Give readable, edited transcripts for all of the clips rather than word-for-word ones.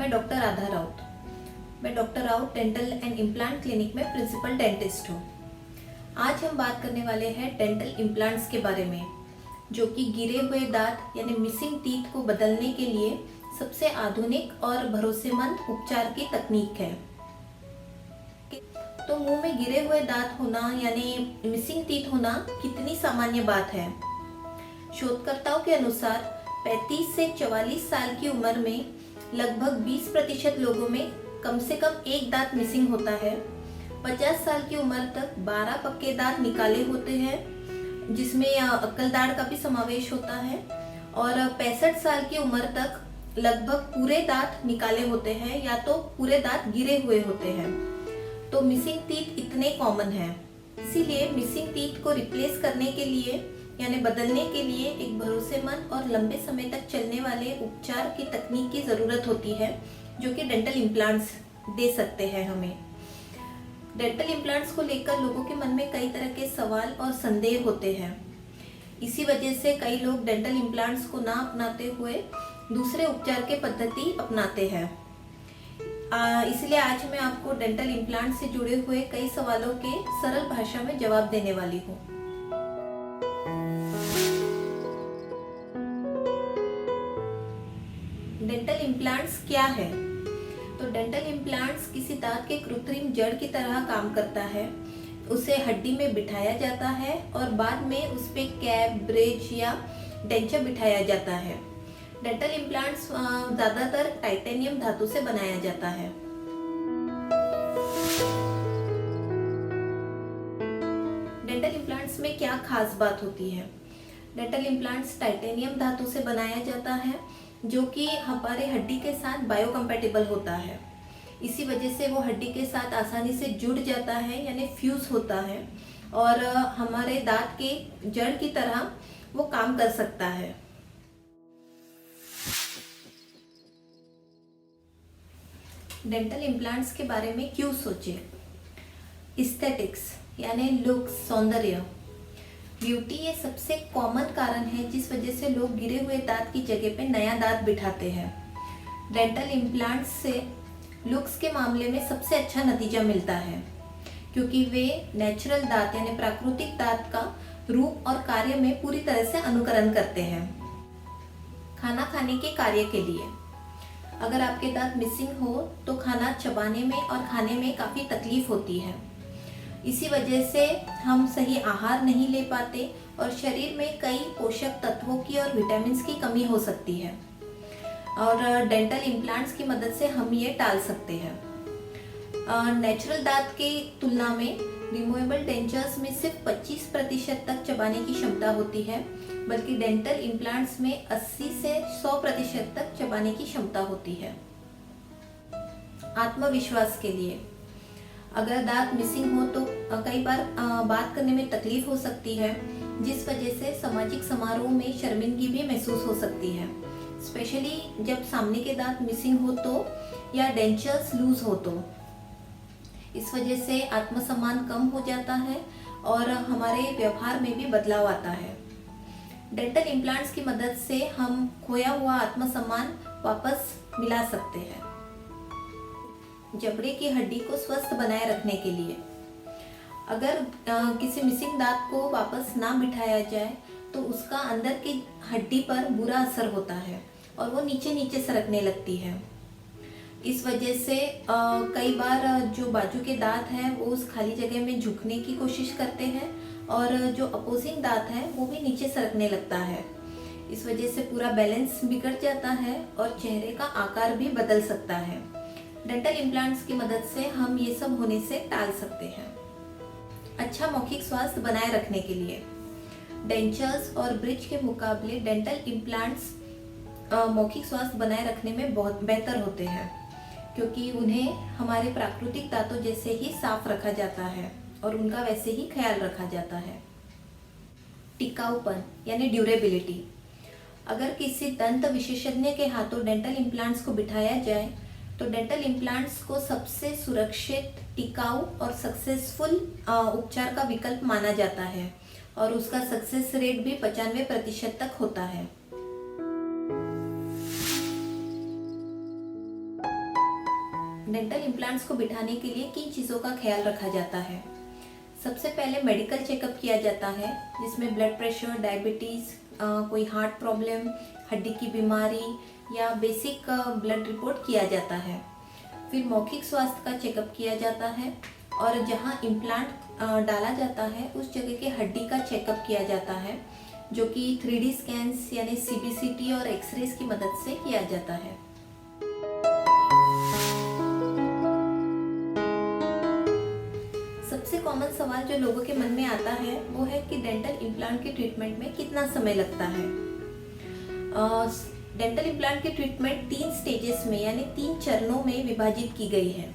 मैं डॉक्टर राधा राउत। मैं doctor Raut dental and implant clinic में प्रिंसिपल डेंटिस्ट हूँ। आज हम बात करने वाले हैं डेंटल इम्प्लांट्स के बारे में, जो कि गिरे हुए दांत यानी मिसिंग टीथ को बदलने के लिए सबसे आधुनिक और भरोसेमंद उपचार की तकनीक है। तो मुंह में गिरे हुए दांत होना यानी मिसिंग टीथ होना कितनी सामान्य बात है। शोधकर्ताओं के अनुसार 35 से 44 साल की उम्र में लगभग 20% लोगों में कम से कम एक दांत मिसिंग होता है। 50 साल की उम्र तक 12 पक्के दांत निकाले होते हैं, जिसमें अक्कल दाढ़ का भी समावेश होता है। और 65 साल की उम्र तक लगभग पूरे दांत निकाले होते हैं या तो पूरे दांत गिरे हुए होते हैं। तो मिसिंग टीथ इतने कॉमन हैं। इसीलिए मिसिंग टीथ को रिप्लेस करने के लिए यानी बदलने के लिए एक भरोसेमंद और लंबे समय तक चलने वाले उपचार की तकनीक की ज़रूरत होती है, जो कि डेंटल इम्प्लांट्स दे सकते हैं हमें। डेंटल इम्प्लांट्स को लेकर लोगों के मन में कई तरह के सवाल और संदेह होते हैं। इसी वजह से कई लोग डेंटल इम्प्लांट्स को ना अपनाते हुए दूसरे उपचार के पद्धति अपनाते हैं। इसलिए आज मैं आपको डेंटल इम्प्लांट से जुड़े हुए कई सवालों के सरल भाषा में जवाब देने वाली हूँ। डेंटल इम्प्लांट्स क्या है? तो डेंटल इम्प्लांट्स किसी दांत के कृत्रिम जड़ की तरह काम करता है। उसे हड्डी में बिठाया जाता है और बाद में उस पे कैप, ब्रिज या डेंचर बिठाया जाता है। डेंटल इम्प्लांट्स ज़्यादातर टाइटेनियम धातु से बनाया जाता है। डेंटल इम्प्लांट्स में क्या खास बात होती है? डेंटल इम्प्लांट्स टाइटेनियम धातु से बनाया जाता है, जो कि हमारे हड्डी के साथ बायोकम्पैटिबल होता है। इसी वजह से वो हड्डी के साथ आसानी से जुड़ जाता है यानी फ्यूज होता है और हमारे दांत के जड़ की तरह वो काम कर सकता है। डेंटल इम्प्लांट्स के बारे में क्यों सोचें? एस्थेटिक्स यानी लुक्स, सौंदर्य, ब्यूटी ये सबसे कॉमन कारण है जिस वजह से लोग गिरे हुए दांत की जगह पे नया दांत बिठाते हैं। डेंटल इम्प्लांट्स से लुक्स के मामले में सबसे अच्छा नतीजा मिलता है, क्योंकि वे नेचुरल दांत यानी प्राकृतिक दांत का रूप और कार्य में पूरी तरह से अनुकरण करते हैं। खाना खाने के कार्य के लिए अगर आपके दांत मिसिंग हो तो खाना चबाने में और खाने में काफ़ी तकलीफ होती है। इसी वजह से हम सही आहार नहीं ले पाते और शरीर में कई पोषक तत्वों की और विटामिन्स की कमी हो सकती है। और डेंटल इम्प्लांट्स की मदद से हम ये टाल सकते हैं। नेचुरल दांत के तुलना में रिमूवेबल डेंचर्स में सिर्फ 25% तक चबाने की क्षमता होती है, बल्कि डेंटल इम्प्लांट्स में 80 से 100% तक चबाने की क्षमता होती है। आत्मविश्वास के लिए अगर दांत मिसिंग हो तो कई बार बात करने में तकलीफ हो सकती है, जिस वजह से सामाजिक समारोह में शर्मिंदगी भी महसूस हो सकती है, स्पेशली जब सामने के दांत मिसिंग हो तो या डेंचर्स लूज हो तो। इस वजह से आत्मसम्मान कम हो जाता है और हमारे व्यवहार में भी बदलाव आता है। डेंटल इम्प्लांट्स की मदद से हम खोया हुआ आत्मसम्मान वापस मिला सकते हैं। जबड़े की हड्डी को स्वस्थ बनाए रखने के लिए अगर किसी मिसिंग दांत को वापस ना बिठाया जाए तो उसका अंदर की हड्डी पर बुरा असर होता है और वो नीचे नीचे सरकने लगती है। इस वजह से कई बार जो बाजू के दांत हैं वो उस खाली जगह में झुकने की कोशिश करते हैं और जो अपोजिंग दांत है वो भी नीचे सरकने लगता है। इस वजह से पूरा बैलेंस बिगड़ जाता है और चेहरे का आकार भी बदल सकता है। डेंटल इम्प्लांट्स की मदद से हम ये सब होने से टाल सकते हैं। अच्छा मौखिक स्वास्थ्य बनाए रखने के लिए डेंचर्स और ब्रिज के मुकाबले डेंटल इम्प्लांट्स मौखिक स्वास्थ्य बनाए रखने में बहुत बेहतर होते हैं, क्योंकि उन्हें हमारे प्राकृतिक दांतों जैसे ही साफ रखा जाता है और उनका वैसे ही ख्याल रखा जाता है। टिकाऊपन यानी ड्यूरेबिलिटी अगर किसी दंत विशेषज्ञ के हाथों डेंटल इम्प्लांट्स को बिठाया जाए तो डेंटल इम्प्लांट्स को सबसे सुरक्षित, टिकाऊ और सक्सेसफुल उपचार का विकल्प माना जाता है और उसका सक्सेस रेट भी 95% तक होता है। डेंटल इम्प्लांट्स को बिठाने के लिए किन चीज़ों का ख्याल रखा जाता है? सबसे पहले मेडिकल चेकअप किया जाता है, जिसमें ब्लड प्रेशर, डायबिटीज़, कोई हार्ट प्रॉब्लम, हड्डी की बीमारी या बेसिक ब्लड रिपोर्ट किया जाता है। फिर मौखिक स्वास्थ्य का चेकअप किया जाता है और जहां इम्प्लांट डाला जाता है उस जगह के हड्डी का चेकअप किया जाता है, जो कि 3D स्कैन्स यानी CBCT और एक्सरेज की मदद से किया जाता है। सबसे कॉमन सवाल जो लोगों के मन में आता है वो है कि डेंटल इम्प्लांट के ट्रीटमेंट में कितना समय लगता है। डेंटल इम्प्लांट की ट्रीटमेंट 3 स्टेजेस में यानी 3 चरणों में विभाजित की गई है।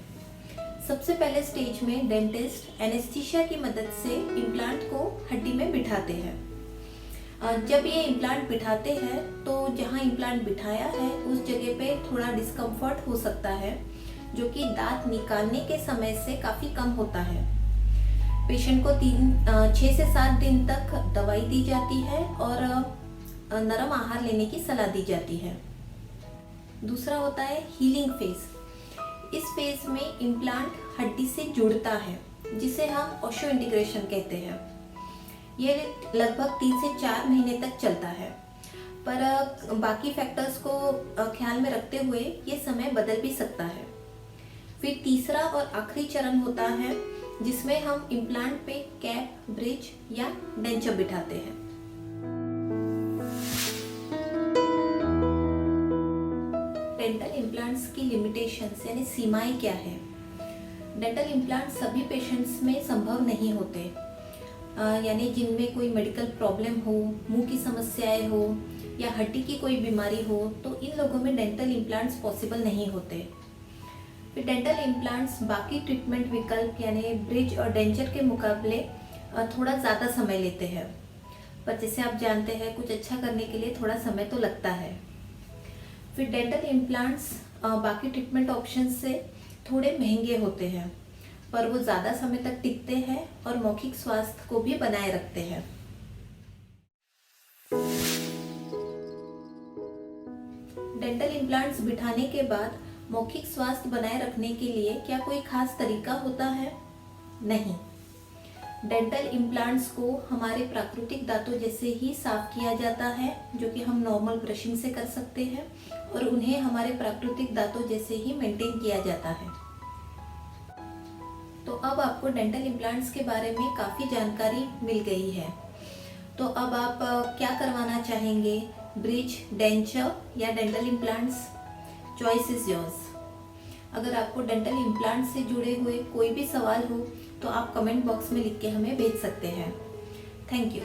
सबसे पहले स्टेज में डेंटिस्ट एनेस्थीसिया की मदद से इम्प्लांट को हड्डी में बिठाते हैं। जब ये इम्प्लांट बिठाते हैं तो जहाँ इम्प्लांट बिठाया है उस जगह पे थोड़ा डिस्कम्फर्ट हो सकता है, जो कि दांत निकालने के समय से काफ़ी कम होता है। पेशेंट को 6 से 7 दिन तक दवाई दी जाती है और नरम आहार लेने की सलाह दी जाती है। दूसरा होता है हीलिंग फेज। इस फेज में इम्प्लांट हड्डी से जुड़ता है, जिसे हम ओशो इंटीग्रेशन कहते हैं। ये लगभग 3 से 4 महीने तक चलता है, पर बाकी फैक्टर्स को ख्याल में रखते हुए ये समय बदल भी सकता है। फिर तीसरा और आखिरी चरण होता है जिसमें हम इम्प्लांट पे कैप, ब्रिज या डेंचर बिठाते हैं। डेंटल इम्प्लांट्स की लिमिटेशंस यानी सीमाएं क्या है? डेंटल इम्प्लांट सभी पेशेंट्स में संभव नहीं होते, यानी जिनमें कोई मेडिकल प्रॉब्लम हो, मुंह की समस्याएं हो या हड्डी की कोई बीमारी हो, तो इन लोगों में डेंटल इम्प्लांट्स पॉसिबल नहीं होते। फिर डेंटल इम्प्लांट्स बाकी ट्रीटमेंट विकल्प यानी ब्रिज और डेंचर के मुकाबले थोड़ा ज़्यादा समय लेते हैं, पर जैसे आप जानते हैं कुछ अच्छा करने के लिए थोड़ा समय तो लगता है। फिर डेंटल इम्प्लांट्स बाकी ट्रीटमेंट ऑप्शन से थोड़े महंगे होते हैं, पर वो ज़्यादा समय तक टिकते हैं और मौखिक स्वास्थ्य को भी बनाए रखते हैं। डेंटल इम्प्लांट्स बिठाने के बाद मौखिक स्वास्थ्य बनाए रखने के लिए क्या कोई खास तरीका होता है? नहीं। डेंटल इम्प्लांट्स को हमारे प्राकृतिक दांतों जैसे ही साफ किया जाता है, जो कि हम नॉर्मल ब्रशिंग से कर सकते हैं, और उन्हें हमारे प्राकृतिक दांतों जैसे ही मेंटेन किया जाता है। तो अब आपको डेंटल इम्प्लांट्स के बारे में काफ़ी जानकारी मिल गई है। तो अब आप क्या करवाना चाहेंगे, ब्रिज, डेंचर या dental implants? Choice is yours. अगर आपको डेंटल इम्प्लांट से जुड़े हुए कोई भी सवाल हो तो आप कमेंट बॉक्स में लिख के हमें भेज सकते हैं। Thank you.